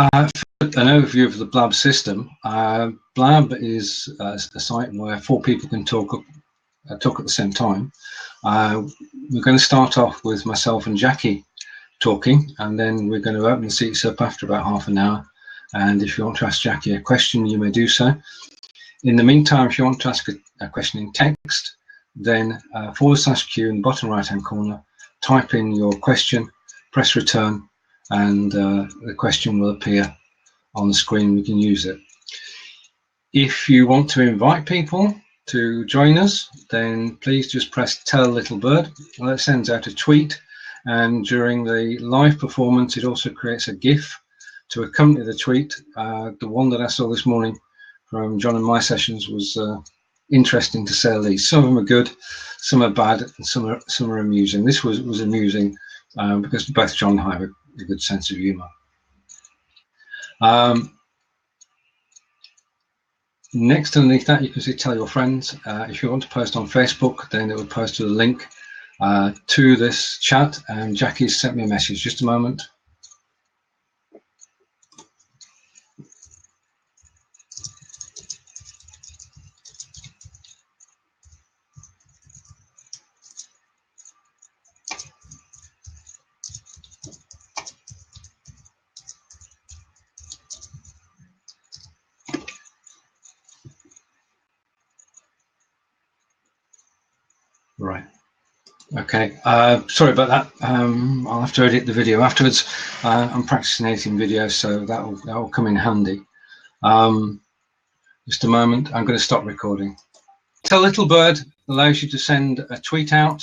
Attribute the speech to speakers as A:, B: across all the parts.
A: An overview of the Blab system. Blab is a site where 4 people can talk at the same time. We're going to start off with myself and Jacqui talking, and then we're going to open the seats up after about half an hour. And if you want to ask Jacqui a question, you may do so. In the meantime, if you want to ask a question in text, then /Q in the bottom right hand corner, type in your question, press return, and the question will appear on the screen. We can use it. If you want to invite people to join us, then please just press tell a little bird. That sends out a tweet, and during the live performance it also creates a GIF to accompany the tweet. The one that I saw this morning from John and my sessions was interesting, to say the least. Some of them are good, some are bad, and some are amusing. This was amusing because both John and I have a good sense of humour. Next, underneath that, you can see tell your friends. If you want to post on Facebook, then it will post to the link to this chat. And Jacqui's sent me a message. Just a moment. Right. Okay. Sorry about that. I'll have to edit the video afterwards. I'm practicing editing videos, so that will come in handy. Just a moment. I'm going to stop recording. Tell Little Bird allows you to send a tweet out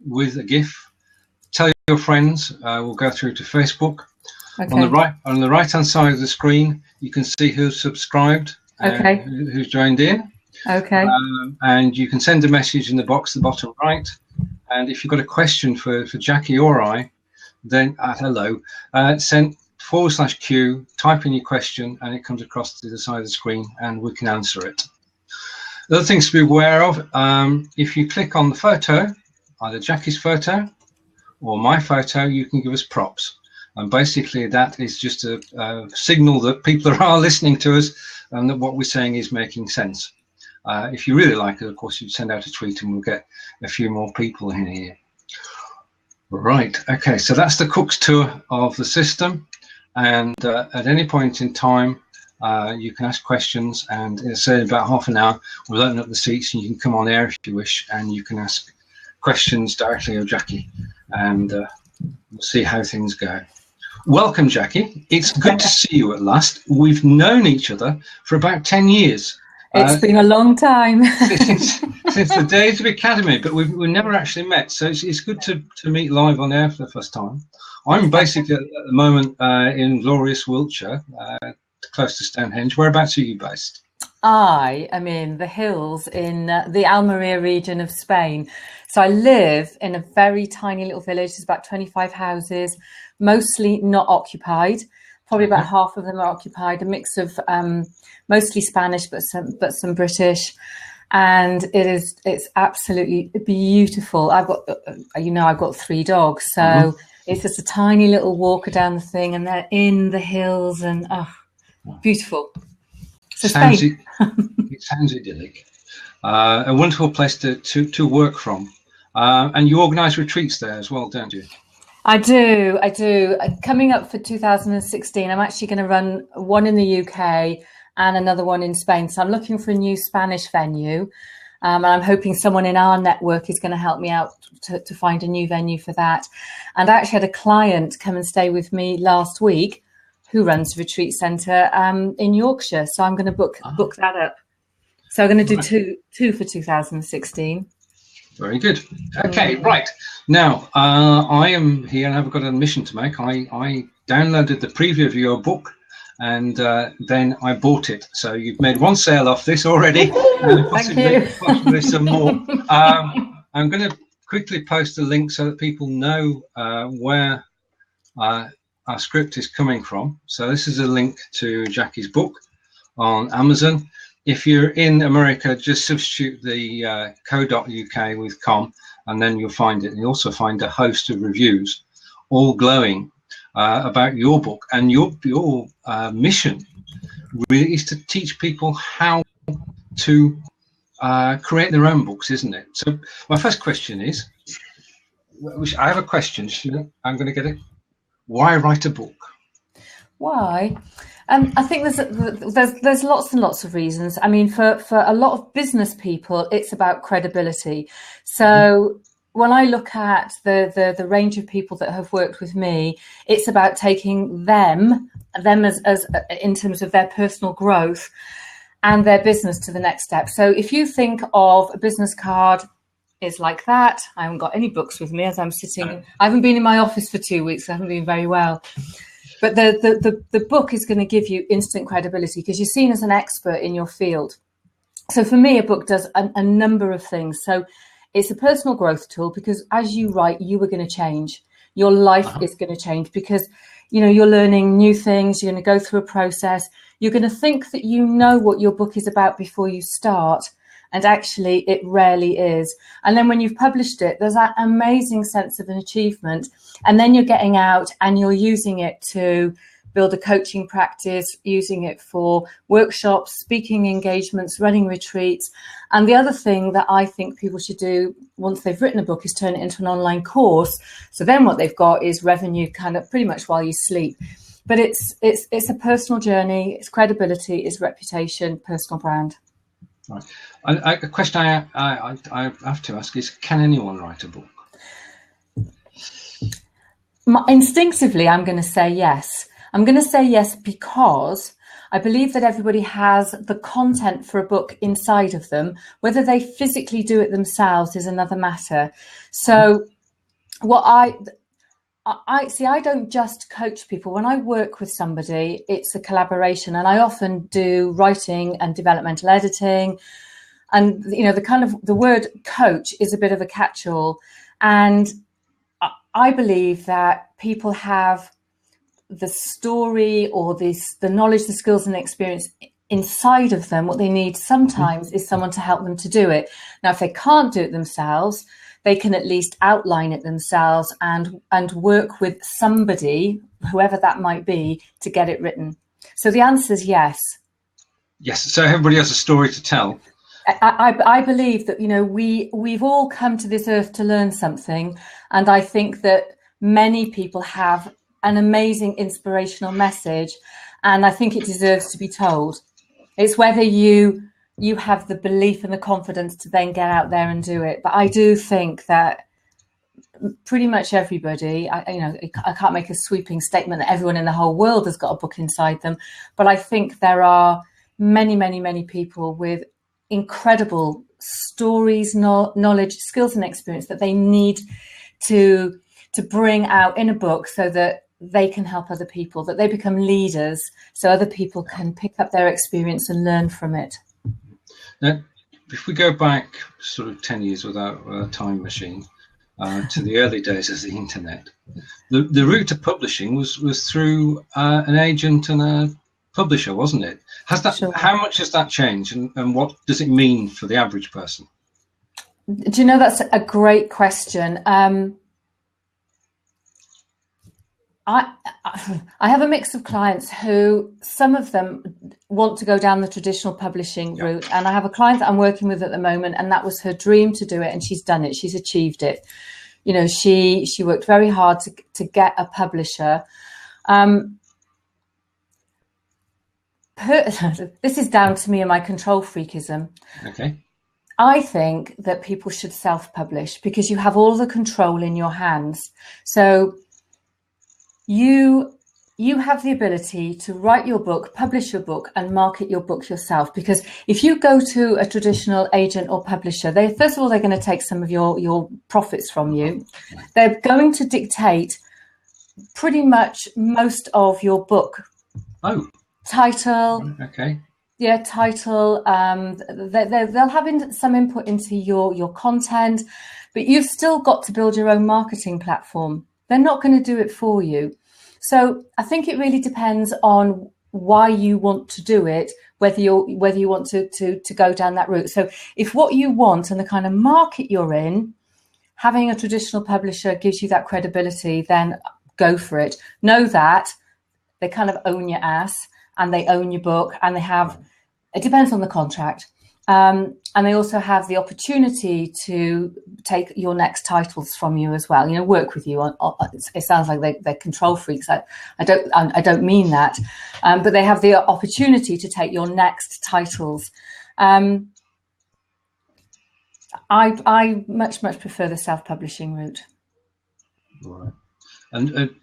A: with a GIF. Tell your friends. We'll go through to Facebook. Okay. On the right hand side of the screen, you can see who's subscribed and who's joined in. Okay. And you can send a message in the box at the bottom right. And if you've got a question for Jacqui or I, then hello, send /Q, type in your question, and it comes across to the side of the screen, and we can answer it. The other things to be aware of, if you click on the photo, either Jacqui's photo or my photo, you can give us props. And basically that is just a signal that people are listening to us and that what we're saying is making sense. If you really like it, of course, you'd send out a tweet and we'll get a few more people in here. Right, okay, so that's the cook's tour of the system. And at any point in time, you can ask questions, and say about half an hour, we'll open up the seats and you can come on air if you wish, and you can ask questions directly of Jacqui, and we'll see how things go. Welcome, Jacqui. It's good to see you at last. We've known each other for about 10 years.
B: It's been a long time.
A: since the days of Academy, but we've never actually met, so it's good to meet live on air for the first time. I'm basically at the moment in glorious Wiltshire, close to Stonehenge. Whereabouts are you based?
B: I am in the hills in the Almeria region of Spain. So I live in a very tiny little village. There's about 25 houses, mostly not occupied. Probably about half of them are occupied, a mix of mostly Spanish, but some British. And it's absolutely beautiful. I've got 3 dogs, so it's just a tiny little walker down the thing, and they're in the hills, and beautiful. So
A: it sounds idyllic. A wonderful place to work from. And you organise retreats there as well, don't you?
B: I do. Coming up for 2016, I'm actually going to run one in the UK and another one in Spain. So I'm looking for a new Spanish venue. And I'm hoping someone in our network is going to help me out to find a new venue for that. And I actually had a client come and stay with me last week who runs a retreat centre in Yorkshire. So I'm going to book that up. So I'm going to do two for 2016.
A: Very good. Okay, right. Now, I am here and I've got an admission to make. I downloaded the preview of your book and then I bought it. So you've made one sale off this already. And possibly some more. I'm going to quickly post a link so that people know where our script is coming from. So this is a link to Jacqui's book on Amazon. If you're in America, just substitute the co.uk with com, and then you'll find it. And you'll also find a host of reviews, all glowing. about your book, and your mission really is to teach people how to create their own books, isn't it? So my first question is, which I have a question, I'm going to get it. Why write a book?
B: Why? I think there's lots and lots of reasons. I mean, for a lot of business people, it's about credibility. So when I look at the range of people that have worked with me, it's about taking them as in terms of their personal growth and their business to the next step. So if you think of a business card, is like that. I haven't got any books with me as I'm sitting. I haven't been in my office for 2 weeks. I haven't been very well. But the book is going to give you instant credibility because you're seen as an expert in your field. So for me, a book does a number of things. So it's a personal growth tool because as you write, you are going to change. Your life is going to change because, you know, you're learning new things. You're going to go through a process. You're going to think that you know what your book is about before you start. And actually, it rarely is. And then when you've published it, there's that amazing sense of an achievement. And then you're getting out and you're using it to build a coaching practice, using it for workshops, speaking engagements, running retreats. And the other thing that I think people should do once they've written a book is turn it into an online course. So then what they've got is revenue kind of pretty much while you sleep. But it's a personal journey, it's credibility, it's reputation, personal brand.
A: Right. A question I have to ask is, can anyone write a book?
B: Instinctively, I'm going to say yes. I'm going to say yes because I believe that everybody has the content for a book inside of them. Whether they physically do it themselves is another matter. So what I see, I don't just coach people. When I work with somebody, it's a collaboration, and I often do writing and developmental editing. And, you know, the word coach is a bit of a catch-all. And I believe that people have the story or the knowledge, the skills and the experience inside of them. What they need sometimes is someone to help them to do it. Now, if they can't do it themselves, they can at least outline it themselves and work with somebody, whoever that might be, to get it written. So the answer is yes.
A: Yes. So everybody has a story to tell.
B: I believe that, you know, we've all come to this earth to learn something. And I think that many people have an amazing inspirational message. And I think it deserves to be told. It's whether you have the belief and the confidence to then get out there and do it. But I do think that pretty much everybody, I can't make a sweeping statement that everyone in the whole world has got a book inside them. But I think there are many, many, many people with incredible stories, knowledge, skills and experience that they need to bring out in a book so that they can help other people, that they become leaders so other people can pick up their experience and learn from it.
A: Now, if we go back sort of 10 years without a time machine to the early days of the internet, the route to publishing was through an agent and a publisher, wasn't it?
B: Sure.
A: How much has that changed, and what does it mean for the average person?
B: Do you know, that's a great question. I have a mix of clients who, some of them want to go down the traditional publishing route. And I have a client that I'm working with at the moment, and that was her dream to do it. And she's done it. She's achieved it. You know, she worked very hard to get a publisher. This is down to me and my control freakism. Okay. I think that people should self-publish because you have all the control in your hands. So you have the ability to write your book, publish your book, and market your book yourself. Because if you go to a traditional agent or publisher, first of all, they're going to take some of your profits from you. They're going to dictate pretty much most of your book.
A: Oh.
B: Title.
A: Okay.
B: Yeah, title. They'll have some input into your content, but you've still got to build your own marketing platform. They're not going to do it for you. So I think it really depends on why you want to do it, whether you want to go down that route. So if what you want and the kind of market you're in, having a traditional publisher gives you that credibility, then go for it. Know that they kind of own your ass and they own your book, and they have, it depends on the contract. And they also have the opportunity to take your next titles from you as well. You know, work with you on it sounds like they're control freaks. I don't mean that, but they have the opportunity to take your next titles. I much prefer the self-publishing route.
A: Right. And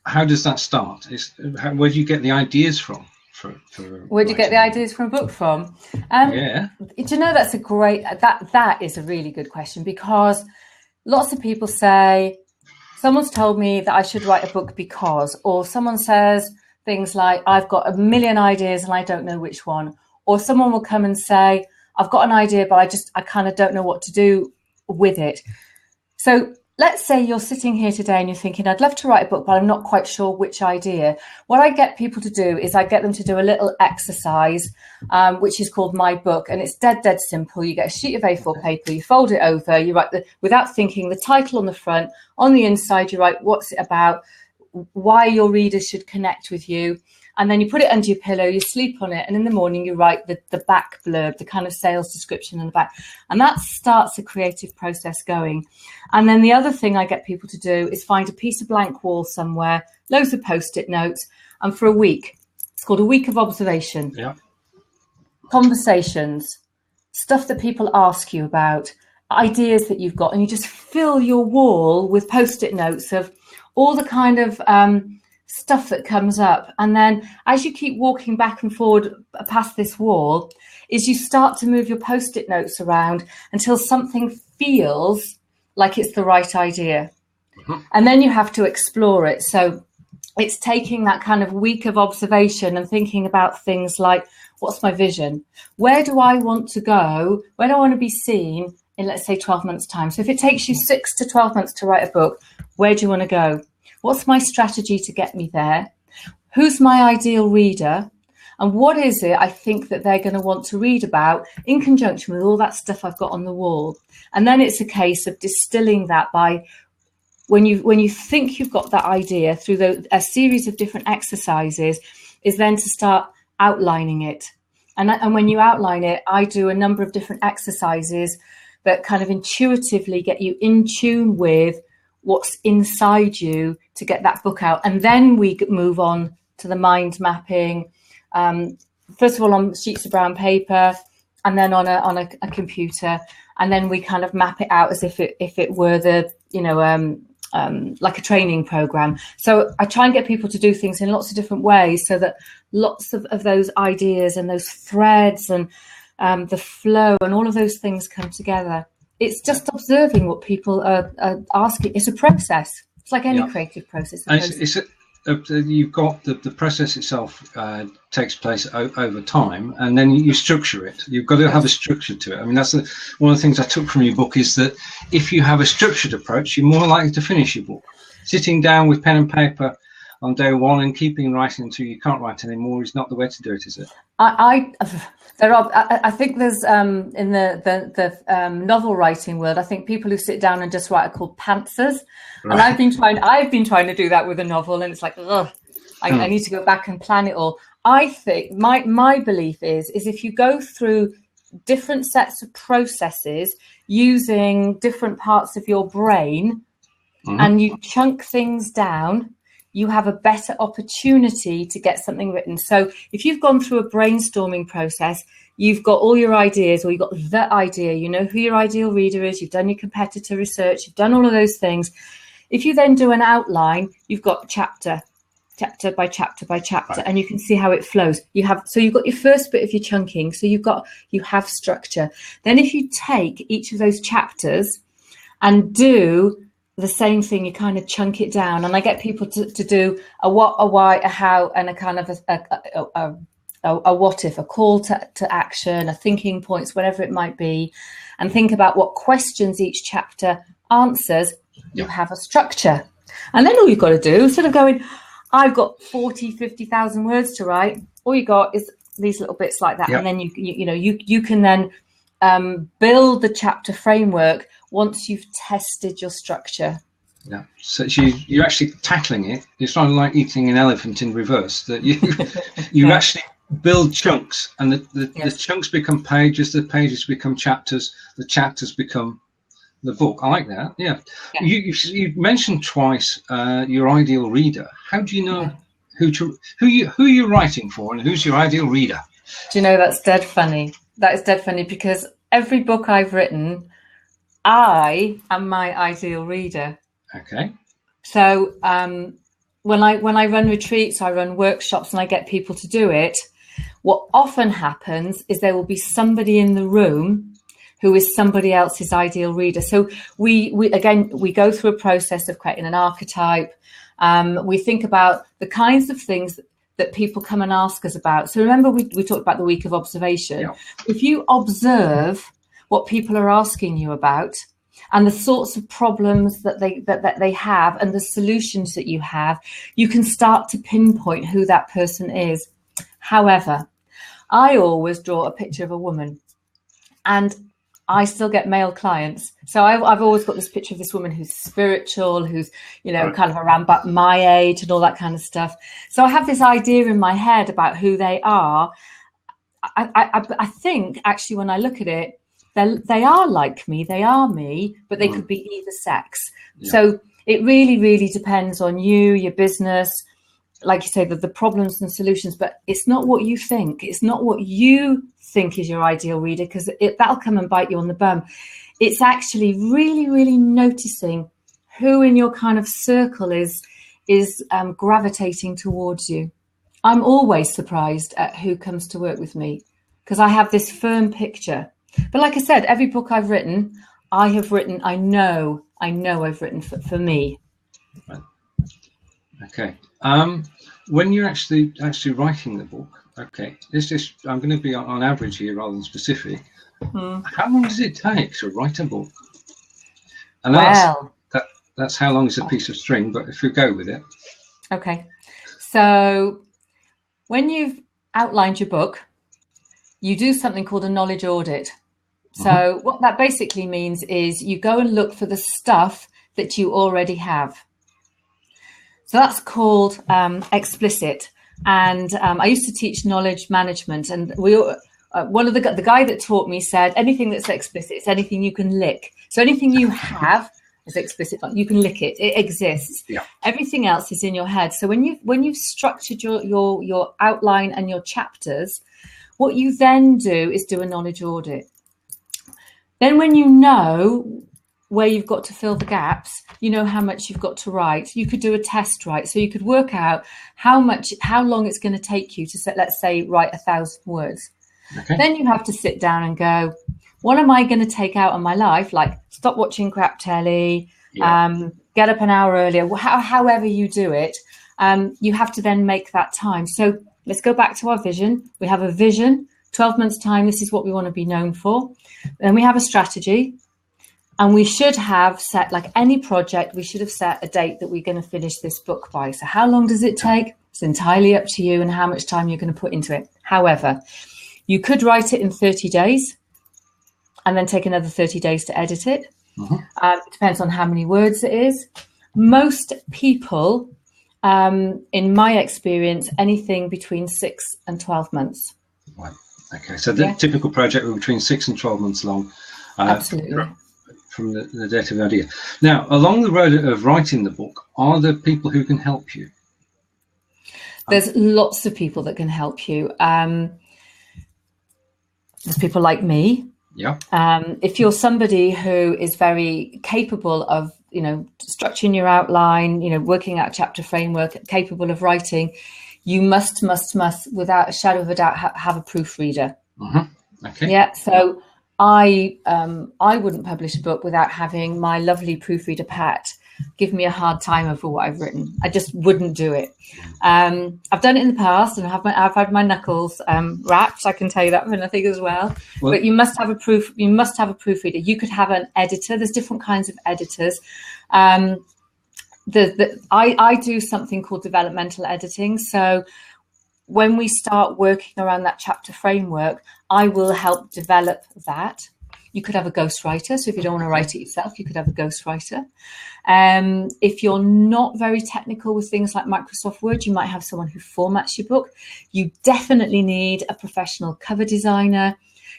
A: how does that start? Where do you get the ideas from?
B: Where do you get the ideas from a book from?
A: Yeah.
B: Do you know, that's a great, that is a really good question, because lots of people say, someone's told me that I should write a book because, or someone says things like, I've got a million ideas and I don't know which one. Or someone will come and say, I've got an idea, but I kind of don't know what to do with it. So let's say you're sitting here today and you're thinking, I'd love to write a book, but I'm not quite sure which idea. What I get people to do is I get them to do a little exercise, which is called My Book. And it's dead simple. You get a sheet of A4 paper, you fold it over, you write without thinking, the title on the front. On the inside, you write what's it about, why your readers should connect with you. And then you put it under your pillow, you sleep on it, and in the morning you write the back blurb, the kind of sales description in the back. And that starts a creative process going. And then the other thing I get people to do is find a piece of blank wall somewhere, loads of Post-it notes, and for a week, it's called a week of observation.
A: Yeah.
B: Conversations, stuff that people ask you about, ideas that you've got, and you just fill your wall with Post-it notes of all the kind of stuff that comes up. And then as you keep walking back and forward past this wall, is you start to move your Post-it notes around until something feels like it's the right idea. Mm-hmm. And then you have to explore it. So it's taking that kind of week of observation and thinking about things like, what's my vision? Where do I want to go? Where do I want to be seen in, let's say, 12 months' time? So if it takes you 6 to 12 months to write a book, where do you want to go? What's my strategy to get me there? Who's my ideal reader? And what is it I think that they're going to want to read about in conjunction with all that stuff I've got on the wall? And then it's a case of distilling that by, when you think you've got that idea, through a series of different exercises, is then to start outlining it. And when you outline it, I do a number of different exercises that kind of intuitively get you in tune with what's inside you to get that book out. And then we move on to the mind mapping, first of all on sheets of brown paper, and then on a computer, and then we kind of map it out as if it were the, like a training program. So I try and get people to do things in lots of different ways, so that lots of those ideas and those threads and the flow and all of those things come together. It's just observing what people are asking. It's a process. It's like any creative process.
A: You've got the process itself takes place over time, and then you structure it. You've got to have a structure to it. I mean, that's one of the things I took from your book, is that if you have a structured approach, you're more likely to finish your book. Sitting down with pen and paper on day one and keeping writing until you can't write anymore is not the way to do it, is it? I
B: think there's in the novel writing world, I think people who sit down and just write are called pantsers. Right. And I've been trying to do that with a novel, and it's like, ugh, I need to go back and plan it all. I think my belief is if you go through different sets of processes using different parts of your brain, and you chunk things down, you have a better opportunity to get something written. So if you've gone through a brainstorming process, you've got all your ideas, or you've got the idea, you know who your ideal reader is, you've done your competitor research, you've done all of those things. If you then do an outline, you've got chapter by chapter by chapter, and you can see how it flows. You've got your first bit of your chunking, so you have structure. Then if you take each of those chapters and do the same thing, you kind of chunk it down. And I get people to do a what, a why, a how, and a kind of a what if, a call to action, a thinking points, whatever it might be, and think about what questions each chapter answers. You have a structure. And then all you've got to do, instead of going, I've got 50,000 words to write, all you got is these little bits like that. And then you can then build the chapter framework once you've tested your structure.
A: Yeah. So you're actually tackling it. It's not like eating an elephant in reverse. That you actually build chunks, and the chunks become pages. The pages become chapters. The chapters become the book. I like that. Yeah. You mentioned twice your ideal reader. How do you know who you're writing for and who's your ideal reader?
B: Do you know, that's dead funny. That is dead funny, because every book I've written, I am my ideal reader.
A: Okay.
B: So when I run retreats, I run workshops, and I get people to do it, what often happens is there will be somebody in the room who is somebody else's ideal reader. So we go through a process of creating an archetype. We think about the kinds of things that people come and ask us about. So remember, we talked about the week of observation. Yeah. If you observe what people are asking you about, and the sorts of problems that they have, and the solutions that you have, you can start to pinpoint who that person is. However, I always draw a picture of a woman, and I still get male clients. So I've always got this picture of this woman who's spiritual, who's, kind of around about my age and all that kind of stuff. So I have this idea in my head about who they are. I think, actually, when I look at it, they are like me, they are me, but they could be either sex. Yeah. So it really, really depends on you, your business, like you say, the problems and solutions, but it's not what you think. It's not what you think is your ideal reader, because that'll come and bite you on the bum. It's actually really, really noticing who in your kind of circle is gravitating towards you. I'm always surprised at who comes to work with me, because I have this firm picture. But like I said, every book I've written, I know I've written for me.
A: Right. Okay. When you're actually writing the book, okay, I'm going to be on average here rather than specific. How long does it take to write a book? And that's how long is a piece of string, but if you go with it.
B: Okay. So when you've outlined your book, you do something called a knowledge audit. So what that basically means is you go and look for the stuff that you already have. So that's called explicit. And I used to teach knowledge management, and one of the guy that taught me said anything that's explicit, it's anything you can lick. So anything you have is explicit. You can lick it. It exists. Yeah. Everything else is in your head. So when you've structured your outline and your chapters, what you then do is do a knowledge audit. Then when you know where you've got to fill the gaps, you know how much you've got to write. You could do a test, right? So you could work out how long it's going to take you to, let's say, write 1,000 words. Okay. Then you have to sit down and go, what am I going to take out of my life? Like stop watching crap telly, get up an hour earlier, however you do it. You have to then make that time. So let's go back to our vision. We have a vision, 12 months time. This is what we want to be known for. Then we have a strategy. And we should have set, like any project, we should have set a date that we're going to finish this book by. So how long does it take? It's entirely up to you and how much time you're going to put into it. However, you could write it in 30 days and then take another 30 days to edit it. It depends on how many words it is. Most people, in my experience, anything between 6 and 12 months.
A: Right. Okay. So the typical project will be between 6 and 12 months long.
B: Absolutely.
A: From the date of the idea. Now, along the road of writing the book, are there people who can help you?
B: There's lots of people that can help you. There's people like me.
A: Yeah.
B: If you're somebody who is very capable of, structuring your outline, working out a chapter framework, capable of writing, you must, without a shadow of a doubt, have a proofreader.
A: Okay.
B: Yeah. So I wouldn't publish a book without having my lovely proofreader Pat give me a hard time over what I've written. I just wouldn't do it. I've done it in the past, and I've had my knuckles wrapped. I can tell you that for nothing as well. But you must have a proofreader. You could have an editor. There's different kinds of editors. I do something called developmental editing. So when we start working around that chapter framework, I will help develop that. You could have a ghostwriter. So if you don't want to write it yourself, you could have a ghostwriter. If you're not very technical with things like Microsoft Word, you might have someone who formats your book. You definitely need a professional cover designer.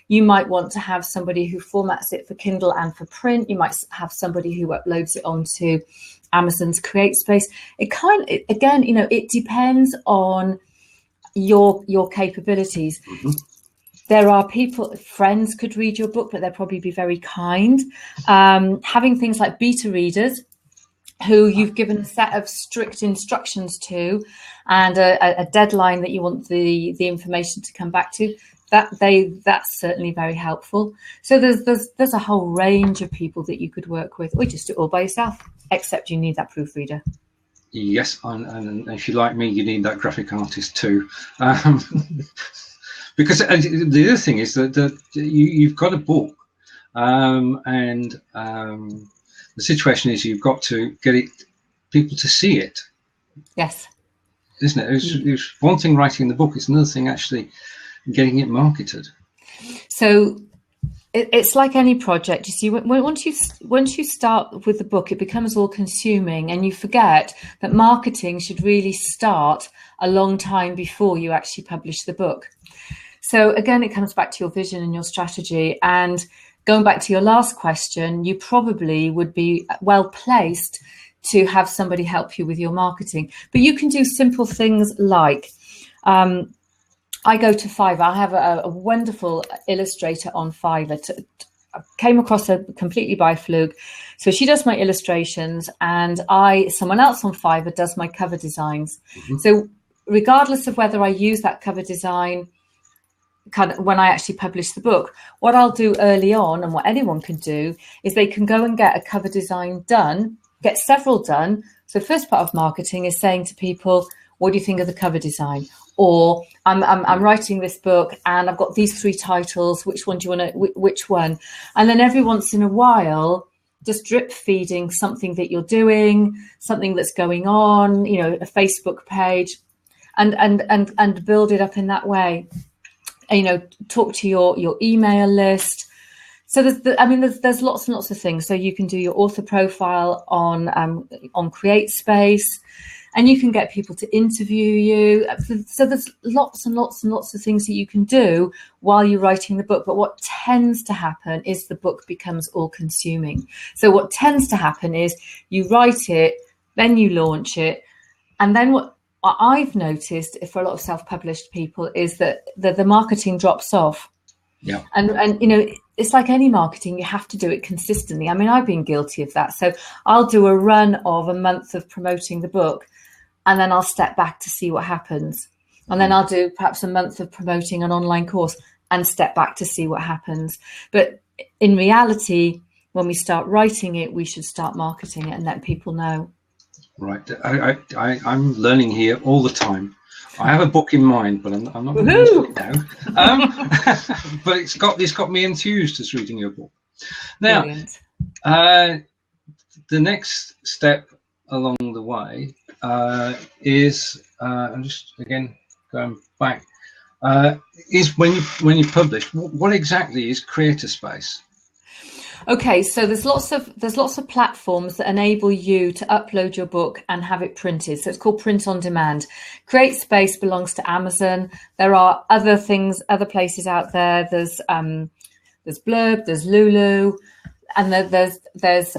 B: You might want to have somebody who formats it for Kindle and for print. You might have somebody who uploads it onto Amazon's CreateSpace. It depends on your capabilities. Mm-hmm. There are friends could read your book, but they'll probably be very kind. Having things like beta readers who you've given a set of strict instructions to and a deadline that you want the information to come back to, that's certainly very helpful. So there's a whole range of people that you could work with, or just do it all by yourself, except you need that proofreader.
A: Yes, and if you're like me, you need that graphic artist too. Because the other thing is that you've got a book, and the situation is you've got to get people to see it.
B: Yes.
A: Isn't it? It's one thing writing the book, it's another thing actually getting it marketed.
B: So it's like any project. You see, once you start with the book, it becomes all consuming, and you forget that marketing should really start a long time before you actually publish the book. So again, it comes back to your vision and your strategy. And going back to your last question, you probably would be well placed to have somebody help you with your marketing. But you can do simple things like, I go to Fiverr. I have a wonderful illustrator on Fiverr. I came across her completely by fluke. So she does my illustrations, and someone else on Fiverr does my cover designs. Mm-hmm. So regardless of whether I use that cover design kind of when I actually publish the book, what I'll do early on, and what anyone can do, is they can go and get a cover design done, get several done. So the first part of marketing is saying to people, what do you think of the cover design? Or I'm writing this book and I've got these 3 titles. Which one do you want to? Which one? And then every once in a while, just drip feeding something that you're doing, something that's going on, a Facebook page, and build it up in that way. Talk to your email list. So there's lots and lots of things. So you can do your author profile on CreateSpace. And you can get people to interview you. So there's lots and lots and lots of things that you can do while you're writing the book. But what tends to happen is the book becomes all-consuming. So what tends to happen is you write it, then you launch it. And then what I've noticed for a lot of self-published people is that the marketing drops off.
A: Yeah.
B: And it's like any marketing, you have to do it consistently. I mean, I've been guilty of that. So I'll do a run of a month of promoting the book, and then I'll step back to see what happens. And then I'll do perhaps a month of promoting an online course and step back to see what happens. But in reality, when we start writing it, we should start marketing it and let people know.
A: Right. I'm learning here all the time. I have a book in mind, but I'm not going to do it now. But it's got me enthused as reading your book. Now, the next step along the way is I'm just again going back. Is when you publish. What exactly is CreateSpace?
B: Okay, so there's lots of platforms that enable you to upload your book and have it printed. So it's called print on demand. CreateSpace belongs to Amazon. There are other places out there. There's Blurb, there's Lulu, and there's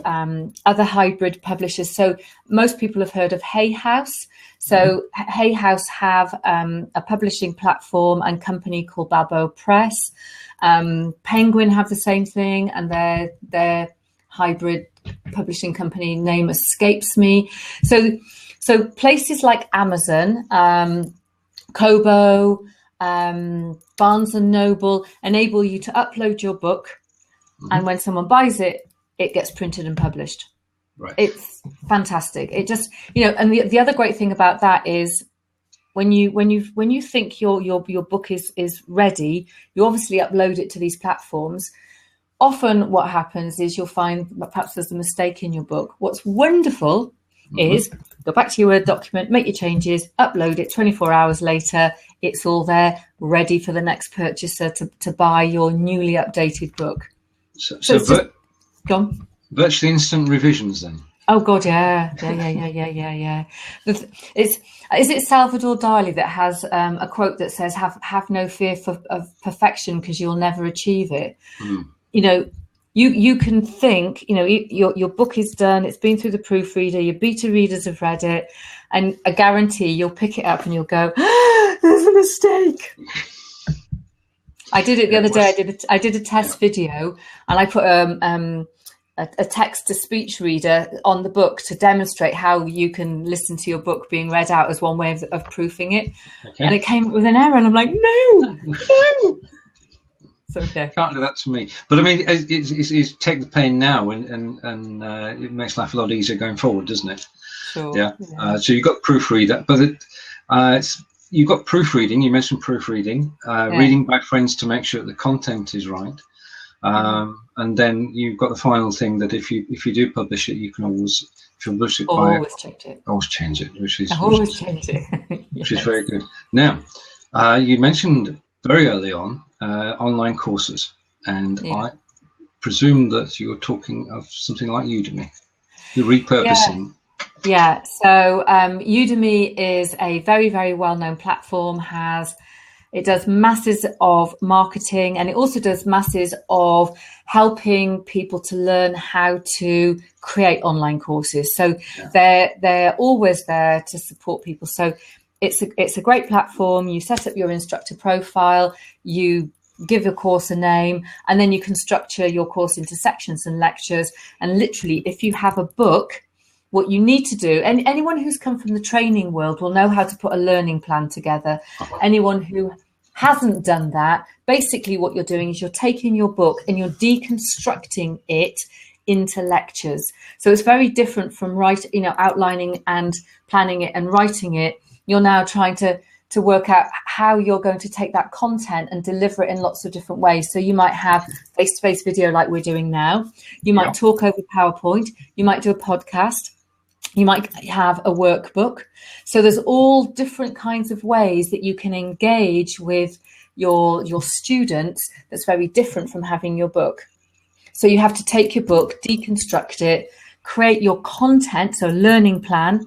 B: other hybrid publishers. So most people have heard of Hay House. So Hay House have a publishing platform and company called Balboa Press. Penguin have the same thing, and their hybrid publishing company name escapes me. So places like Amazon, Kobo, Barnes and Noble enable you to upload your book, and when someone buys it, it gets printed and published.
A: Right.
B: It's fantastic. It just, and the other great thing about that is when you think your book is ready, you obviously upload it to these platforms. Often what happens is you'll find perhaps there's a mistake in your book. What's wonderful is go back to your Word document, make your changes, upload it. 24 hours later, it's all there, ready for the next purchaser to buy your newly updated book.
A: So
B: go on.
A: Virtually instant revisions then.
B: Oh God, yeah. Is it Salvador Dali that has a quote that says, "Have no fear of perfection, because you'll never achieve it." You know, you can think, you know, your book is done, it's been through the proofreader, your beta readers have read it, and I guarantee you'll pick it up and you'll go, "There's a mistake." I did it the other day. I did a test video, and I put a text-to-speech reader on the book to demonstrate how you can listen to your book being read out as one way of proofing it. Okay. And it came up with an error, and I'm like, no. So, okay.
A: Can't do that to me. But I mean, it's take the pain now, and it makes life a lot easier going forward, doesn't it?
B: Sure.
A: Yeah. So you've got proofreader, but you've got proofreading. You mentioned proofreading, reading by friends to make sure the content is right. And then you've got the final thing that if you do publish it, you can always, if you publish it,
B: always change it.
A: Always change it, which is
B: Yes.
A: is very good. Now, you mentioned very early on online courses, and I presume that you were talking of something like Udemy. You're repurposing.
B: Yeah. So Udemy is a very, very well-known platform. It does masses of marketing, and it also does masses of helping people to learn how to create online courses. So they're always there to support people. So it's a great platform. You set up your instructor profile, you give your course a name, and then you can structure your course into sections and lectures. And literally, if you have a book, what you need to do, and anyone who's come from the training world will know how to put a learning plan together. Anyone who hasn't done that, basically what you're doing is you're taking your book and you're deconstructing it into lectures. So it's very different from outlining and planning it and writing it. You're now trying to work out how you're going to take that content and deliver it in lots of different ways. So you might have face-to-face video like we're doing now. You might talk over PowerPoint. You might do a podcast. You might have a workbook. So there's all different kinds of ways that you can engage with your students that's very different from having your book. So you have to take your book, deconstruct it, create your content, so learning plan,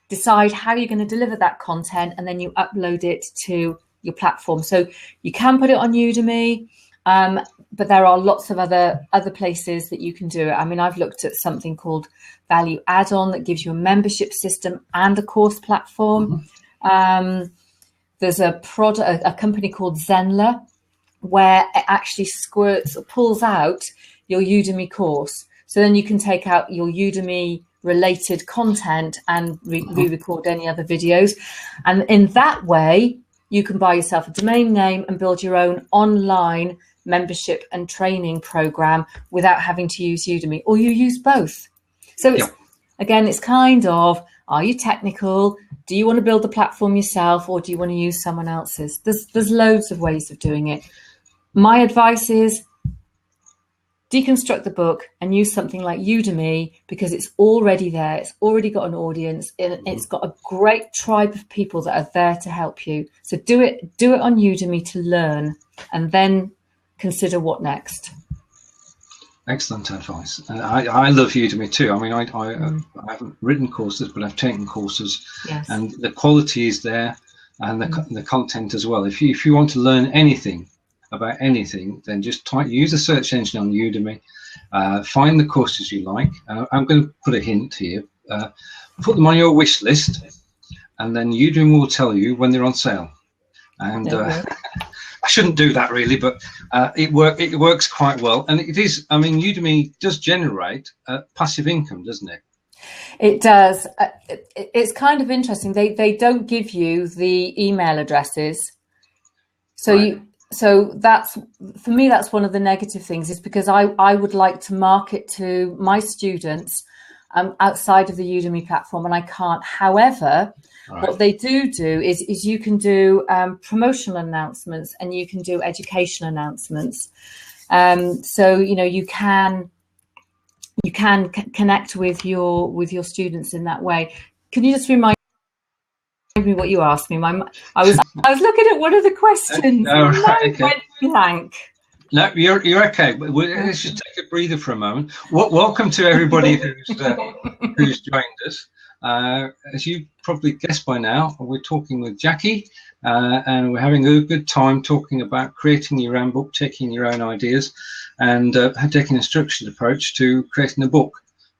B: decide how you're going to deliver that content, and then you upload it to your platform. So you can put it on Udemy, but there are lots of other places that you can do it. I mean, I've looked at something called Value Add-on that gives you a membership system and a course platform. There's a company called Zenler, where it actually pulls out your Udemy course. So then you can take out your Udemy related content and re-record any other videos. And in that way, you can buy yourself a domain name and build your own online membership and training program without having to use Udemy, or you use both. So it's kind of, are you technical? Do you want to build the platform yourself, or do you want to use someone else's? There's loads of ways of doing it. My advice is deconstruct the book and use something like Udemy, because it's already there. It's already got an audience. It's got a great tribe of people that are there to help you. So do it on Udemy to learn, and then consider what next.
A: Excellent advice. And I love Udemy too. I mean, I haven't written courses, but I've taken courses, and the quality is there, and the content as well. If you want to learn anything about anything, then just use a search engine on Udemy, find the courses you like. I'm going to put a hint here. Put them on your wish list, and then Udemy will tell you when they're on sale. And I shouldn't do that really, but it works quite well. And it is, I mean, Udemy does generate passive income, doesn't it?
B: It does. It's kind of interesting. They don't give you the email addresses. So So that's, for me, that's one of the negative things, is because I would like to market to my students outside of the Udemy platform, and I can't. However, what they do is you can do promotional announcements, and you can do education announcements. So, you know, you can connect with your students in that way. Can you just remind me what you asked me? I was looking at one of the questions.
A: Okay.
B: Went blank.
A: No, you're okay. Let's just take a breather for a moment. Welcome to everybody who's joined us. As you probably guessed by now, we're talking with Jacqui, and we're having a good time talking about creating your own book, taking your own ideas, and taking a structured approach to creating a book.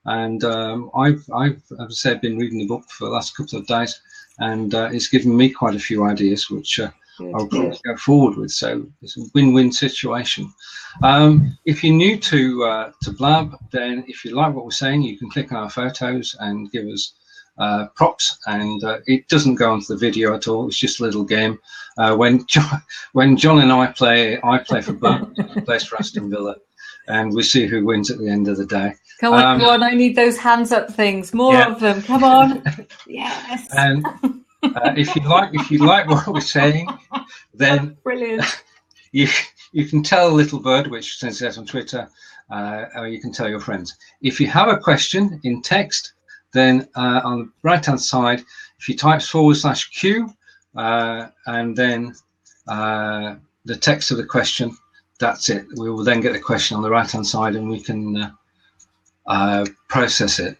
A: And I've, as I said, been reading the book for the last couple of days, and it's given me quite a few ideas, which I'll probably go forward with. So it's a win-win situation. If you're new to Blab, then if you like what we're saying, you can click on our photos and give us props, and it doesn't go onto the video at all. It's just a little game. When John and I play for Burnley, he plays for Aston Villa, and we see who wins at the end of the day.
B: Come on, I need those hands up things. More of them. Come on. Yes.
A: And if you like what we're saying, then
B: brilliant.
A: You can tell a little bird, which sends it out on Twitter, or you can tell your friends. If you have a question in text, then on the right hand side, if you type /Q and then the text of the question, that's it. We will then get the question on the right hand side, and we can process it.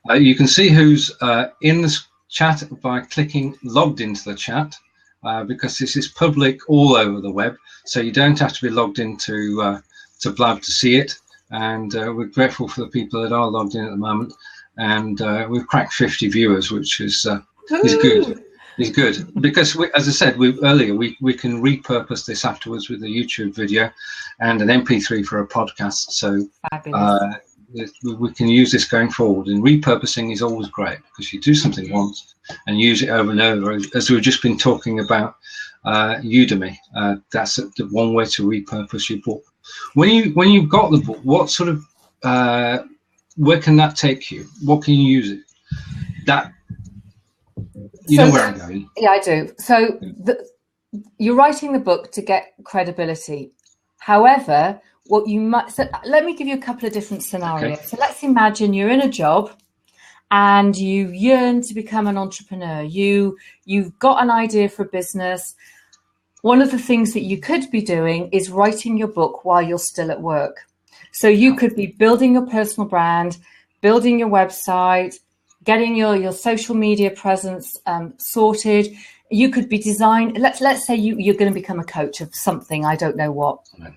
A: You can see who's in the chat by clicking logged into the chat, because this is public all over the web, so you don't have to be logged into to Blab to see it. And we're grateful for the people that are logged in at the moment, and we've cracked 50 viewers, which is good. Is good because as I said earlier, we can repurpose this afterwards with a YouTube video and an MP3 for a podcast. So we can use this going forward, and repurposing is always great because you do something once and use it over and over. As we've just been talking about Udemy, that's the one way to repurpose your book. When you've got the book, what sort of where can that take you? What can you use it? That you know where I'm going.
B: Yeah, I do. So you're writing the book to get credibility. However, what you might, so let me give you a couple of different scenarios. Okay. So let's imagine you're in a job and you yearn to become an entrepreneur. You've got an idea for a business. One of the things that you could be doing is writing your book while you're still at work. So you could be building your personal brand, building your website, getting your social media presence sorted. You could be let's say you're going to become a coach of something, I don't know what. Right.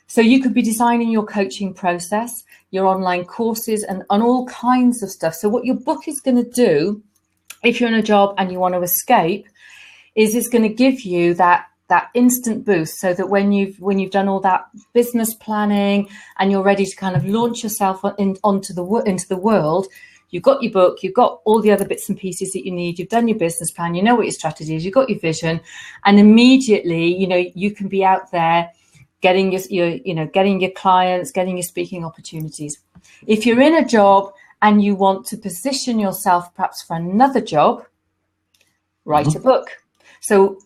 B: So you could be designing your coaching process, your online courses, and on all kinds of stuff. So what your book is going to do, if you're in a job and you want to escape, is it's going to give you that instant boost, so that when you've done all that business planning and you're ready to kind of launch yourself into the world, you've got your book, you've got all the other bits and pieces that you need, you've done your business plan, you know what your strategy is, you've got your vision, and immediately, you can be out there getting your clients, getting your speaking opportunities. If you're in a job and you want to position yourself perhaps for another job, write a book. So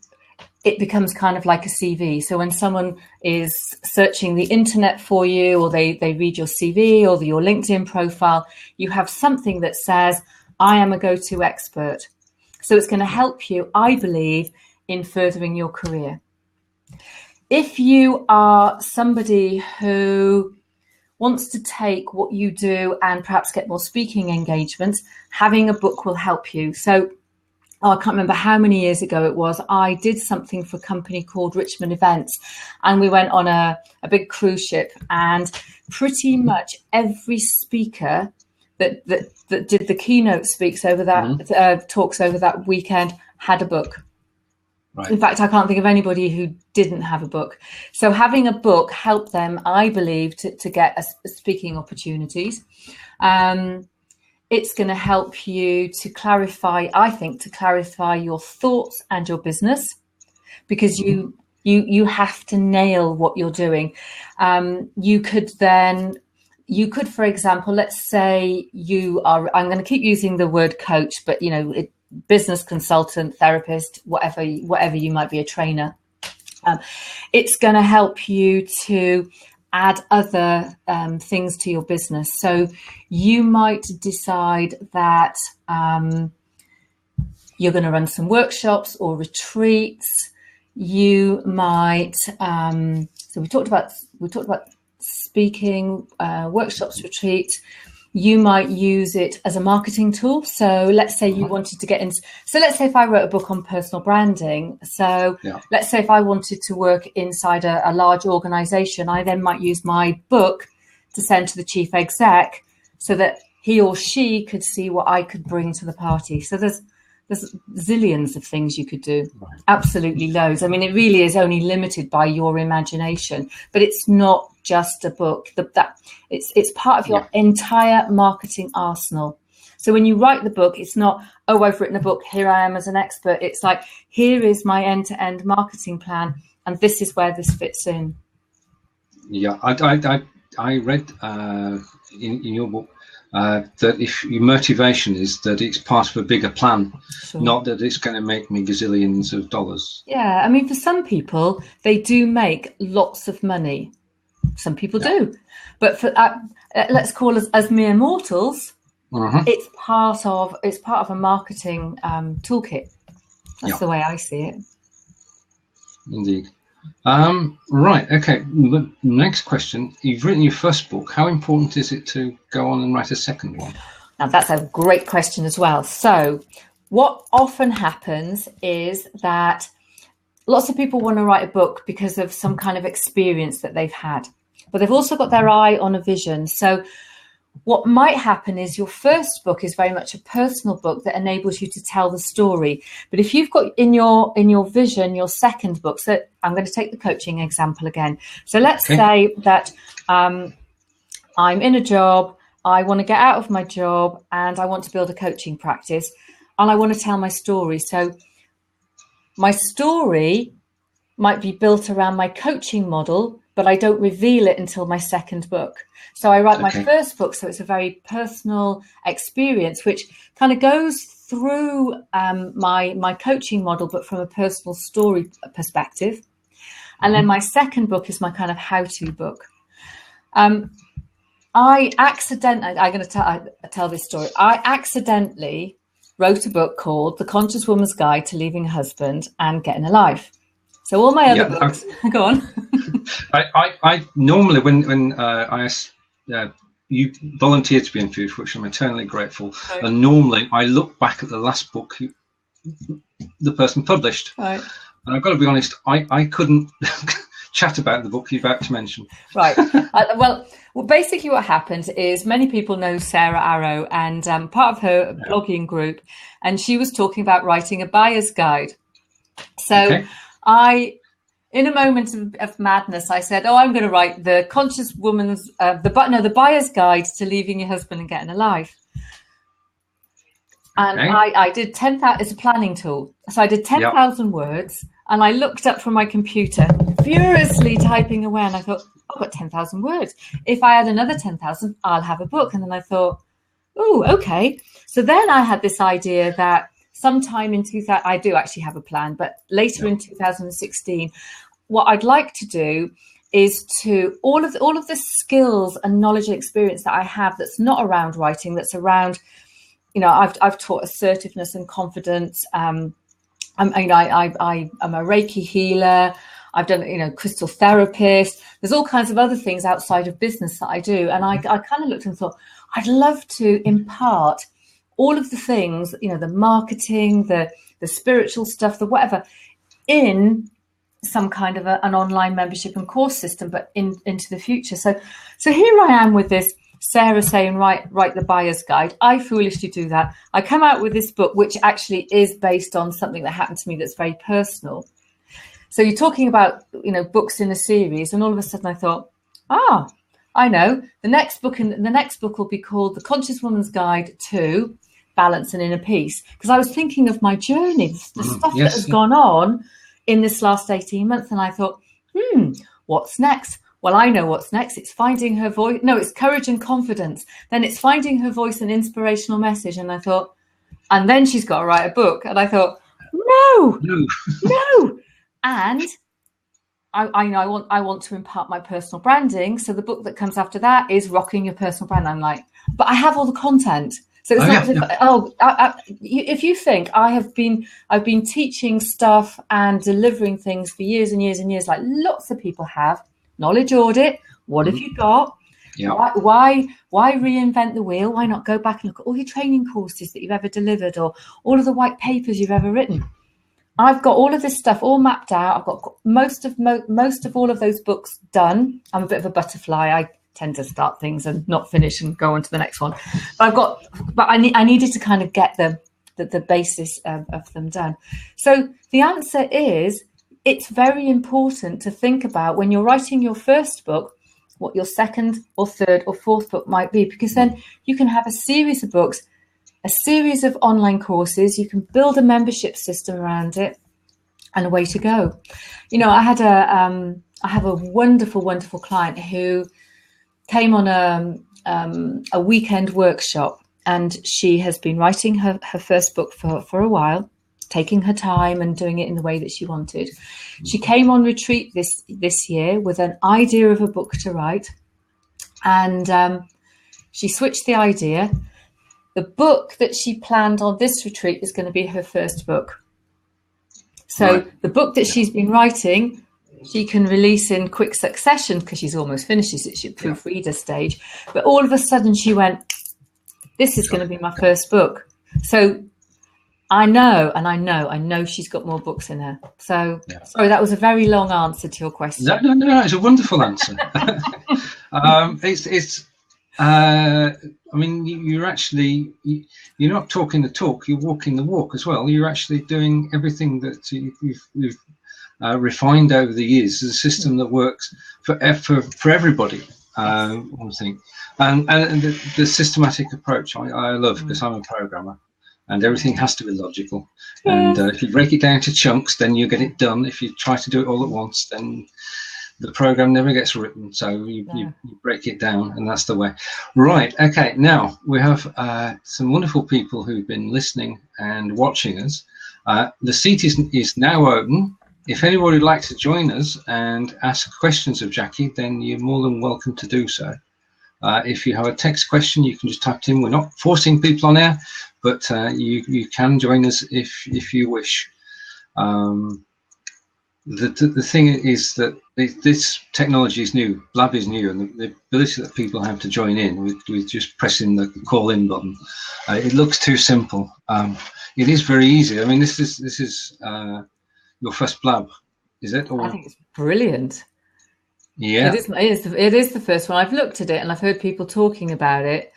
B: it becomes kind of like a CV. So when someone is searching the internet for you, or they read your CV or your LinkedIn profile, you have something that says, I am a go-to expert. So it's going to help you, I believe, in furthering your career. If you are somebody who wants to take what you do and perhaps get more speaking engagements, having a book will help you. So I can't remember how many years ago it was, I did something for a company called Richmond Events, and we went on a big cruise ship, and pretty much every speaker that did the keynote speaks over that talks over that weekend had a book. Right. In fact, I can't think of anybody who didn't have a book. So having a book helped them, I believe, to get speaking opportunities. It's going to help you to clarify, I think, your thoughts and your business, because you have to nail what you're doing. You could, for example, let's say I'm going to keep using the word coach, but business consultant, therapist, whatever you might be, a trainer. It's going to help you to add other things to your business. So you might decide that you're going to run some workshops or retreats. You might So we talked about speaking, workshops, retreats. You might use it as a marketing tool. So let's say you wanted to get in. So let's say if I wrote a book on personal branding. So let's say if I wanted to work inside a large organization, I then might use my book to send to the chief exec so that he or she could see what I could bring to the party. So there's zillions of things you could do. Absolutely loads. I mean, it really is only limited by your imagination, but it's not just a book. It's part of your entire marketing arsenal. So when you write the book, it's not, oh, I've written a book, here I am as an expert. It's like, here is my end-to-end marketing plan, and this is where this fits in.
A: Yeah, I read in your book that if your motivation is that it's part of a bigger plan, not that it's going to make me gazillions of dollars.
B: Yeah, I mean, for some people, they do make lots of money. Some people do, but for let's call us as mere mortals, it's part of a marketing toolkit. That's the way I see it.
A: Indeed. Right. Okay. The next question. You've written your first book. How important is it to go on and write a second one?
B: Now, that's a great question as well. So what often happens is that lots of people want to write a book because of some kind of experience that they've had, but they've also got their eye on a vision. So what might happen is your first book is very much a personal book that enables you to tell the story. But if you've got in your vision, your second book, so I'm going to take the coaching example again. So let's say that I'm in a job, I want to get out of my job and I want to build a coaching practice and I want to tell my story. So my story might be built around my coaching model, but I don't reveal it until my second book. So I write my first book, so it's a very personal experience, which kind of goes through my coaching model, but from a personal story perspective. And then my second book is my kind of how-to book. I'm going to tell this story. I accidentally wrote a book called The Conscious Woman's Guide to Leaving a Husband and Getting a Life. So all my other books, go on.
A: I normally, when I ask you volunteer to be interviewed, for which I'm eternally grateful, and normally I look back at the last book the person published. Right. And I've got to be honest, I couldn't chat about the book you're about to mention. Right.
B: Well, basically what happened is many people know Sarah Arrow and part of her blogging group, and she was talking about writing a buyer's guide. So in a moment of madness, I said, I'm going to write the conscious woman's, the buyer's guide to leaving your husband and getting a life. And I did 10,000, it's a planning tool. So I did 10,000 words and I looked up from my computer, furiously typing away. And I thought, I've got 10,000 words. If I add another 10,000, I'll have a book. And then I thought, okay. So then I had this idea that sometime in 2000, I do actually have a plan, but later in 2016, what I'd like to do is to all of the skills and knowledge and experience that I have that's not around writing, that's around, I've taught assertiveness and confidence. I'm a Reiki healer. I've done, crystal therapist. There's all kinds of other things outside of business that I do. And I kind of looked and thought, I'd love to impart all of the things, the marketing, the spiritual stuff, the whatever, in some kind of an online membership and course system, but into the future. So here I am with this, Sarah saying, write the buyer's guide. I foolishly do that. I come out with this book, which actually is based on something that happened to me that's very personal. So you're talking about, books in a series, and all of a sudden I thought, I know, the next book will be called The Conscious Woman's Guide to Balance and Inner Peace, because I was thinking of my journey, the stuff that has gone on in this last 18 months, and I thought, what's next? Well, I know what's next. It's finding her voice. No, it's courage and confidence. Then it's finding her voice and inspirational message. And I thought, and then she's got to write a book. And I thought, no. And I want to impart my personal branding. So the book that comes after that is Rocking Your Personal Brand. I'm like, but I have all the content. So it's if you think I've been teaching stuff and delivering things for years and years and years, like lots of people have, knowledge audit. What have you got?
A: Yeah.
B: Why reinvent the wheel? Why not go back and look at all your training courses that you've ever delivered, or all of the white papers you've ever written? I've got all of this stuff all mapped out. I've got most of all of those books done. I'm a bit of a butterfly. I tend to start things and not finish and go on to the next one. But I needed to kind of get the basis of them done. So the answer is, it's very important to think about when you're writing your first book, what your second or third or fourth book might be, because then you can have a series of books, a series of online courses, you can build a membership system around it, and away to go. You know, I have a wonderful, wonderful client who came on a weekend workshop, and she has been writing her first book for a while, taking her time and doing it in the way that she wanted. She came on retreat this year with an idea of a book to write, and she switched the idea. The book that she planned on this retreat is going to be her first book. So the book that she's been writing, she can release in quick succession because she's almost finished. She's at proofreader stage. But all of a sudden she went, this is going to be my first book. So I know she's got more books in her. So sorry, that was a very long answer to your question.
A: No, it's a wonderful answer. I mean, you're not talking the talk, you're walking the walk as well. You're actually doing everything that you've refined over the years. It's a system that works for everybody, I think. And the systematic approach I love, because I'm a programmer, and everything has to be logical. And if you break it down to chunks, then you get it done. If you try to do it all at once, then the program never gets written. So you break it down, and that's the way. Right. Okay. Now we have some wonderful people who've been listening and watching us. The seat is now open. If anybody would like to join us and ask questions of Jacqui, then you're more than welcome to do so. If you have a text question, you can just type it in. We're not forcing people on air, but you can join us if you wish. The thing is that this technology is new, Blab is new, and the ability that people have to join in with just pressing the call in button, it looks too simple. It is very easy. I mean, this is your first Blab, is it? Or...
B: I think it's brilliant.
A: Yeah,
B: it is the first one. I've looked at it and I've heard people talking about it.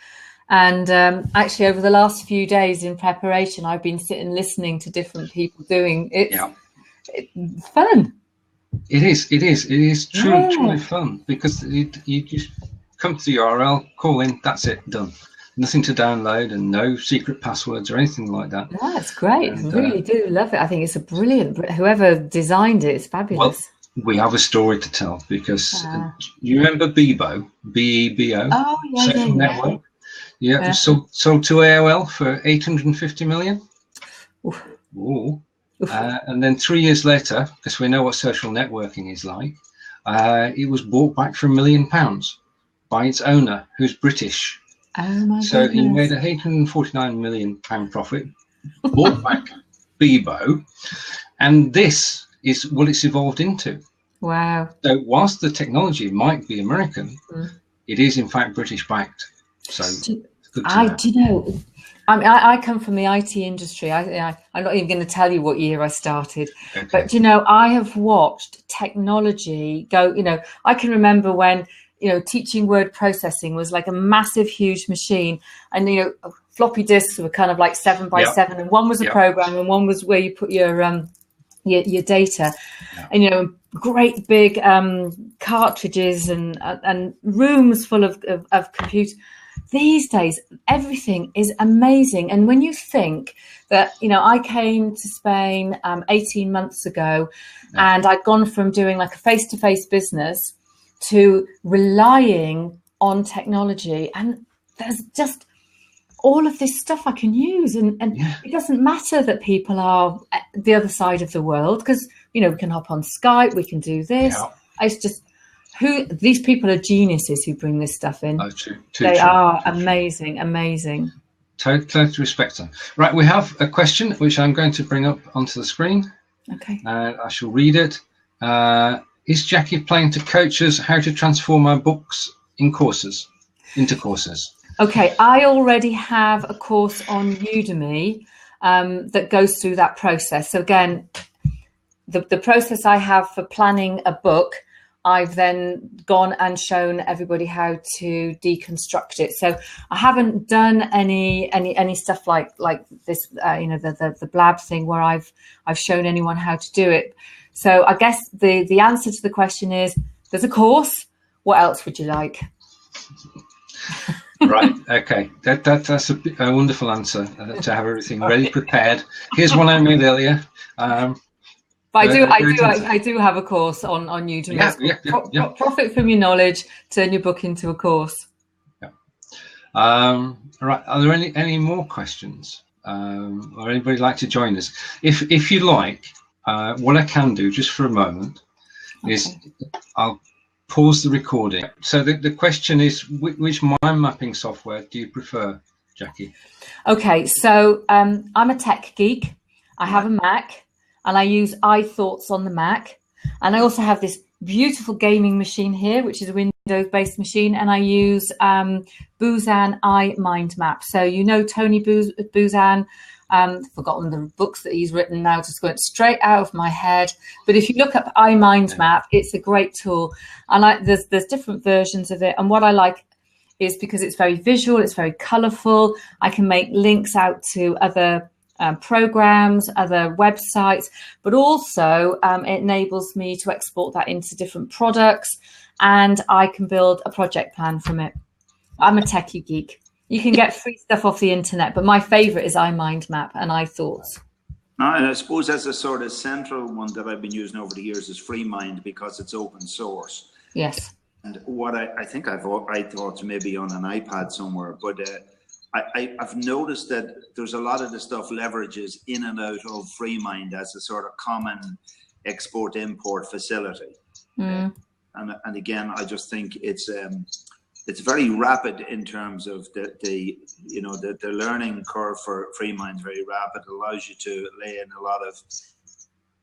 B: And actually, over the last few days in preparation, I've been sitting listening to different people doing it. Yeah. It's fun.
A: It is truly fun, because you just come to the URL, call in, that's it, done. Nothing to download and no secret passwords or anything like that.
B: Yeah, it's great. And, I really do love it. I think it's a brilliant. Whoever designed it is fabulous.
A: Well, we have a story to tell, because you remember Bebo, B-E-B-O?
B: Oh, yeah,
A: network. Yeah, sold to AOL for 850 million.
B: Oof.
A: Ooh. And then 3 years later, because we know what social networking is like, it was bought back for £1 million by its owner, who's British.
B: Oh my
A: so
B: goodness.
A: He made a £149 million profit, bought back Bebo, and this is what it's evolved into.
B: Wow.
A: So whilst the technology might be American, it is in fact British backed. So
B: I come from the IT industry. I'm not even going to tell you what year I started, but I have watched technology go. I can remember when teaching word processing was like a massive, huge machine, and floppy disks were kind of like 7 by 7, and one was a program, and one was where you put your data, and great big cartridges and rooms full of computers. These days, everything is amazing. And when you think that, I came to Spain 18 months ago, and I'd gone from doing like a face-to-face business to relying on technology, and there's just all of this stuff I can use. And it doesn't matter that people are at the other side of the world, because, we can hop on Skype, we can do this. Yeah. It's just... these people are geniuses who bring this stuff in.
A: Oh, true.
B: They are amazing.
A: Totally respect them. Right, we have a question which I'm going to bring up onto the screen.
B: Okay.
A: I shall read it. is Jacqui planning to coach us how to transform our books into courses?
B: Okay, I already have a course on Udemy that goes through that process. So again, the process I have for planning a book, I've then gone and shown everybody how to deconstruct it. So I haven't done any stuff like this, the blab thing where I've shown anyone how to do it. So I guess the answer to the question is, there's a course. What else would you like?
A: Right. Okay. That's a wonderful answer to have everything ready, prepared. Here's one I made earlier. But
B: I do have a course on Udemy.
A: Yeah.
B: Profit from your knowledge. Turn your book into a course.
A: Yeah. Right. Are there any more questions? Or anybody like to join us? If you like, what I can do just for a moment is I'll pause the recording. So the question is, which mind mapping software do you prefer, Jacqui?
B: Okay, so I'm a tech geek. I have a Mac, and I use iThoughts on the Mac. And I also have this beautiful gaming machine here, which is a Windows-based machine, and I use Buzan I Mind Map. So you know Tony Buzan. Forgotten the books that he's written now, just going straight out of my head. But if you look up iMindMap, it's a great tool. And there's different versions of it. And what I like is because it's very visual, it's very colourful. I can make links out to other programs, other websites, but also it enables me to export that into different products, and I can build a project plan from it. I'm a techie geek. You can get free stuff off the internet, but my favorite is iMindMap and iThoughts.
C: And I suppose that's a sort of central one that I've been using over the years is FreeMind, because it's open source.
B: Yes. And
C: what I think I thought maybe on an iPad somewhere, but I've noticed that there's a lot of the stuff leverages in and out of FreeMind as a sort of common export-import facility. And again, I just think it's very rapid in terms of the learning curve for FreeMind is very rapid. It allows you to lay in a lot of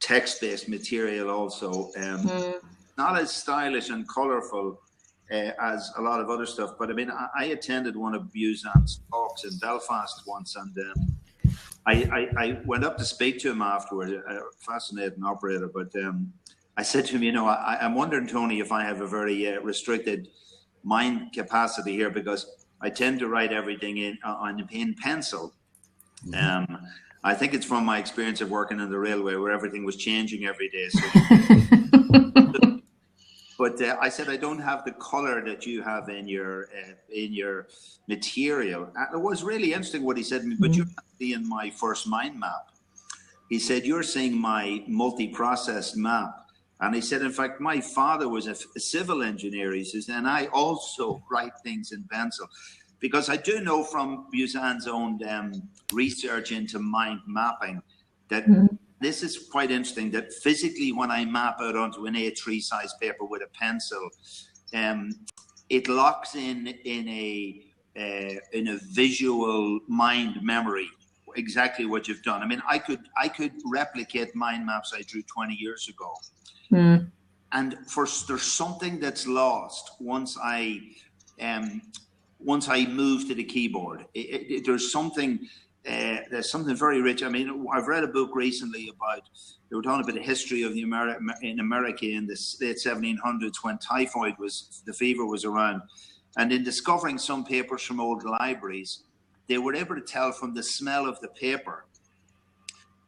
C: text-based material also. Not as stylish and colorful as a lot of other stuff, but I mean, I attended one of Buzan's talks in Belfast once, and I went up to speak to him afterwards, a fascinating operator, but I said to him, I'm wondering, Tony, if I have a very restricted mind capacity here, because I tend to write everything in pencil. I think it's from my experience of working in the railway, where everything was changing every day. So but I said, I don't have the color that you have in your material. And it was really interesting what he said to me, but you're not seeing my first mind map. He said, you're seeing my multi-processed map. And he said, in fact, my father was a civil engineer, he says, and I also write things in pencil. Because I do know from Buzan's own research into mind mapping that this is quite interesting, that physically when I map out onto an A3 size paper with a pencil, it locks in a visual mind memory exactly what you've done. I mean, I could replicate mind maps I drew 20 years ago. And there's something that's lost once I move to the keyboard. There's something very rich. I mean, I've read a book recently about, they were talking about the history of in America in the late 1700s when the fever was around, and in discovering some papers from old libraries, they were able to tell from the smell of the paper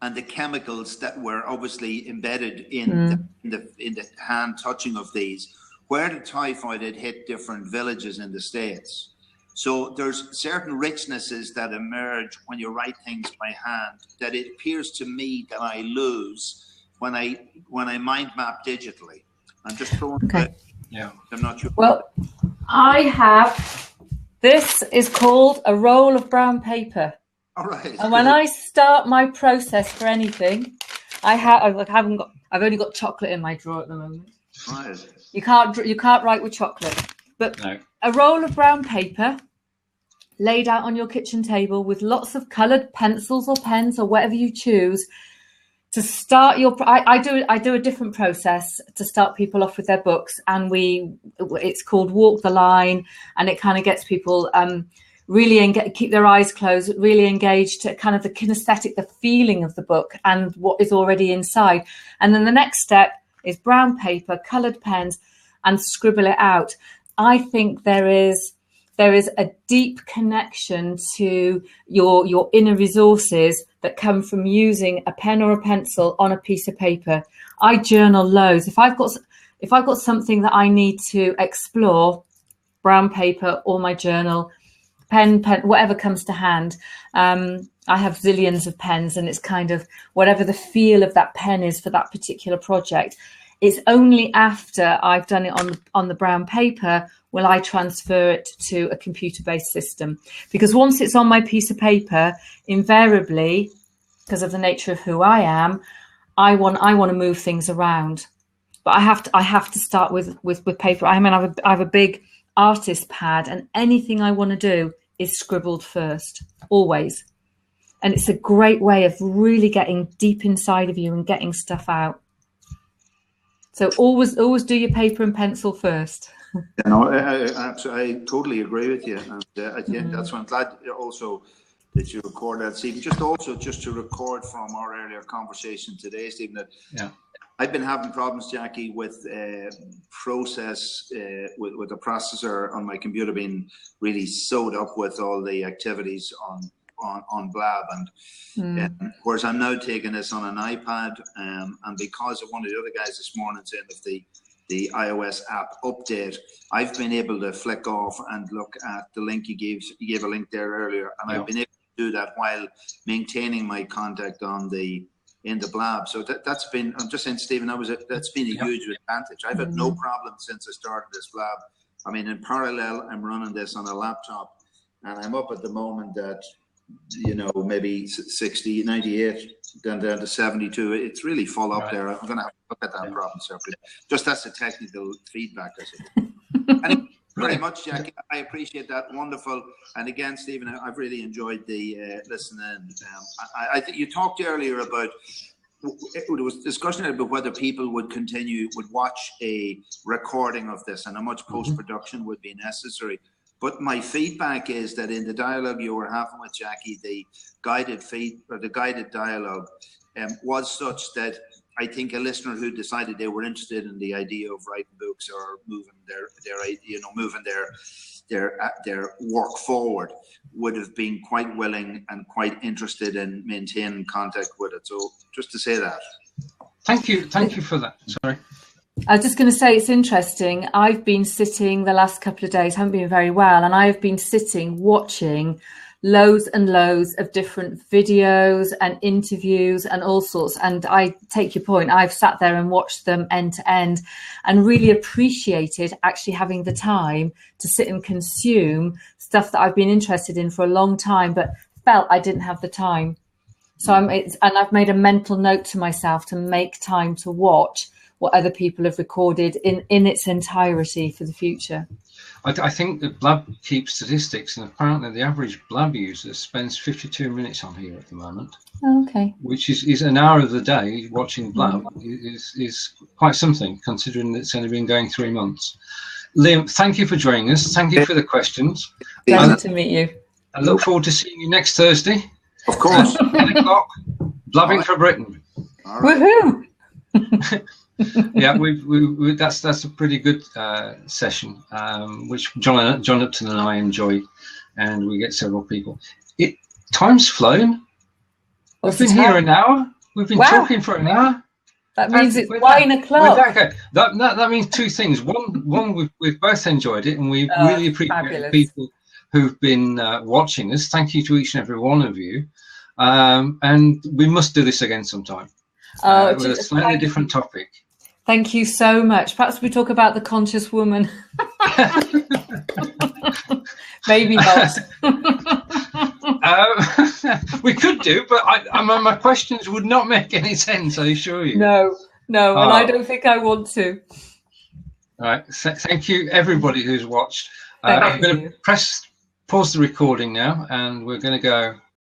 C: and the chemicals that were obviously embedded in the hand touching of these, where the typhoid had hit different villages in the States. So there's certain richnesses that emerge when you write things by hand that it appears to me that I lose when I mind map digitally. I'm just throwing it. Yeah, I'm not sure.
B: Well, I have, this is called a roll of brown paper.
C: All right.
B: And when I start my process for anything, I've only got chocolate in my drawer at the moment.
C: Right.
B: You can't write with chocolate, but no. A roll of brown paper laid out on your kitchen table with lots of coloured pencils or pens or whatever you choose to start your, I do a different process to start people off with their books, and it's called Walk the Line, and it kind of gets people really keep their eyes closed, really engaged to kind of the kinesthetic, the feeling of the book and what is already inside. And then the next step is brown paper, coloured pens, and scribble it out. I think there is a deep connection to your inner resources that come from using a pen or a pencil on a piece of paper. I journal loads. If I've got something that I need to explore, brown paper or my journal, pen, whatever comes to hand. I have zillions of pens, and it's kind of whatever the feel of that pen is for that particular project. It's only after I've done it on the brown paper will I transfer it to a computer-based system. Because once it's on my piece of paper, invariably, because of the nature of who I am, I want to move things around. But I have to start with paper. I have a big artist pad, and anything I want to do is scribbled first, always. And it's a great way of really getting deep inside of you and getting stuff out. So always do your paper and pencil first.
C: I totally agree with you, and that's why I'm glad also that you record that, Stephen. Just to record from our earlier conversation today, Stephen, that I've been having problems, Jacqui, with process with the processor on my computer being really sewed up with all the activities on Blab, and whereas I'm now taking this on an iPad, and because of one of the other guys this morning saying of the iOS app update, I've been able to flick off and look at the link you gave a link there earlier, and I've been able to do that while maintaining my contact in the Blab. So that's been, I'm just saying, Stephen, that's been a huge advantage. I've had no problem since I started this Blab. I mean, in parallel, I'm running this on a laptop, and I'm up at the moment at, maybe 60, 98, down to 72. It's really full up there. I'm going to have to look at that problem separately. Just that's the technical feedback, I suppose. Anyway, very much, Jacqui. I appreciate that. Wonderful. And again, Stephen, I've really enjoyed the listening. I think you talked earlier about, there was discussion about whether people would watch a recording of this and how much post-production would be necessary. But my feedback is that in the dialogue you were having with Jacqui, the guided dialogue was such that I think a listener who decided they were interested in the idea of writing books or moving their work forward would have been quite willing and quite interested in maintaining contact with it. So just to say that.
A: Thank you for that. Sorry.
B: I was just going to say, it's interesting. I've been sitting the last couple of days, haven't been very well, and I have been sitting watching loads and loads of different videos and interviews and all sorts. And I take your point. I've sat there and watched them end to end and really appreciated actually having the time to sit and consume stuff that I've been interested in for a long time, but felt I didn't have the time. So I've made a mental note to myself to make time to watch what other people have recorded in its entirety for the future.
A: I think that Blab keeps statistics, and apparently the average Blab user spends 52 minutes on here at the moment.
B: Oh, okay.
A: Which is an hour of the day watching Blab is quite something, considering that it's only been going 3 months. Liam, thank you for joining us. Thank you for the questions.
B: Pleasure to meet you.
A: I look forward to seeing you next Thursday.
C: Of course.
A: 10 o'clock, Blabbing for Britain.
C: All right.
B: Woohoo!
A: Yeah, that's a pretty good session, which John Upton and I enjoy, and we get several people. Time's flown. We've been here an hour. We've been talking for an hour.
B: That means it's wine o'clock.
A: That means two things. One, we've both enjoyed it, and we really appreciate people who've been watching us. Thank you to each and every one of you, and we must do this again sometime with a slightly different topic.
B: Thank you so much. Perhaps we talk about the conscious woman. Maybe not.
A: We could do, but my questions would not make any sense, I assure you.
B: No, and I don't think I want to.
A: All right. Thank you, everybody who's watched. I'm going to pause the recording now, and we're going to go